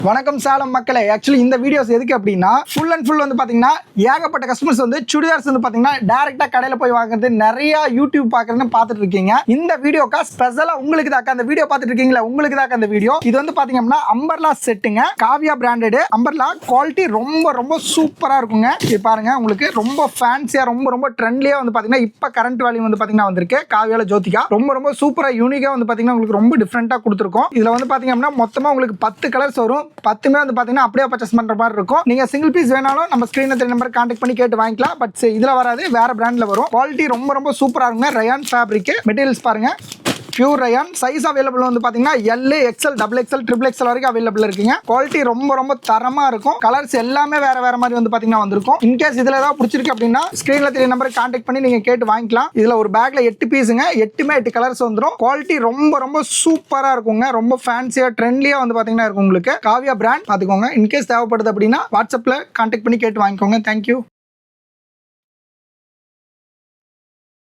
வணக்கம் சேலம் மக்களே. ஆக்சுவலி இந்த வீடியோஸ் எதுக்கு அப்படின்னா ஃபுல் அண்ட் ஃபுல் வந்து பாத்தீங்கன்னா ஏகப்பட்ட கஸ்டமர்ஸ் வந்து சுடிதார்ஸ் வந்து பாத்தீங்கன்னா டைரக்டா கடையில போய் வாங்குறது நிறைய யூடியூப் பாக்குறதுன்னு பார்த்துட்டு இருக்கீங்க. இந்த வீடியோக்கா ஸ்பெஷலா உங்களுக்கு தான் அந்த வீடியோ பார்த்துட்டு இருக்கீங்களா, உங்களுக்கு தான் அந்த வீடியோ. இது வந்து பாத்தீங்கன்னா அம்பர்லா செட்டுங்க, காவியா பிராண்டட் அம்பர்லா. குவாலிட்டி ரொம்ப ரொம்ப சூப்பரா இருக்குங்க. இது பாருங்க, உங்களுக்கு ரொம்ப ஃபேன்சியா ரொம்ப ட்ரெண்ட்லியா வந்து பாத்தீங்கன்னா இப்ப கரண்ட் வேல்யூ வந்து பாத்தீங்கன்னா வந்திருக்கு. காவியால ஜோதிகா ரொம்ப சூப்பரா யூனிக்கா வந்து பாத்தீங்கன்னா உங்களுக்கு ரொம்ப டிஃப்ரெண்டா கொடுத்துருக்கோம். இதுல வந்து பாத்தீங்கன்னா மொத்தமா உங்களுக்கு 10 கலர்ஸ் வரும். 10மே வந்து பாத்தீங்கன்னா அப்படியே பர்ச்சேஸ் பண்ற மாதிரி இருக்கும். நீங்க சிங்கிள் பீஸ் வேணாலும் நம்ம ஸ்கிரீன்ல தெரிய நம்பர் கான்டாக்ட் பண்ணி கேட்டு வாங்கிக்கலாம். பட் இதுல வராது, வேற பிராண்ட்ல வரும். குவாலிட்டி ரொம்ப சூப்பரா இருக்குங்க. ரயான் ஃபேப்ரிக் மெட்டீரியல்ஸ் பாருங்க, பியூர் ரயான். சைஸ் அவைலபிள் வந்து பாத்தீங்கன்னா L, XL, double XL, triple XL வரைக்கும் அவைலபிள் இருக்குங்க. குவாலிட்டி ரொம்ப தரமா இருக்கும். கலர்ஸ் எல்லாமே வேற மாதிரி வந்து பாத்தீங்கன்னா வந்திருக்கும். இன்கேஸ் இதுல ஏதாவது பிடிச்சிருக்கு அப்படின்னா ஸ்கிரீன்ல தெரிய நம்பர் கான்டாக்ட் பண்ணி நீங்க கேட்டு வாங்கிக்கலாம். இதுல ஒரு பேக்ல 8 பீஸுங்க, 8மே 8 கலர்ஸ் வந்துடும். குவாலிட்டி ரொம்ப சூப்பரா இருக்குங்க. ரொம்ப ஃபேன்சியா ட்ரெண்ட்லியா வந்து பாத்தீங்கன்னா இருக்கும். உங்களுக்கு காவியா பிராண்ட் பாத்துக்கோங்க. இன்கேஸ் தேவைப்படுது அப்படின்னா வாட்ஸ்அப்ல கான்டாக்ட் பண்ணி கேட்டு வாங்கிக்கோங்க. தேங்க்யூ.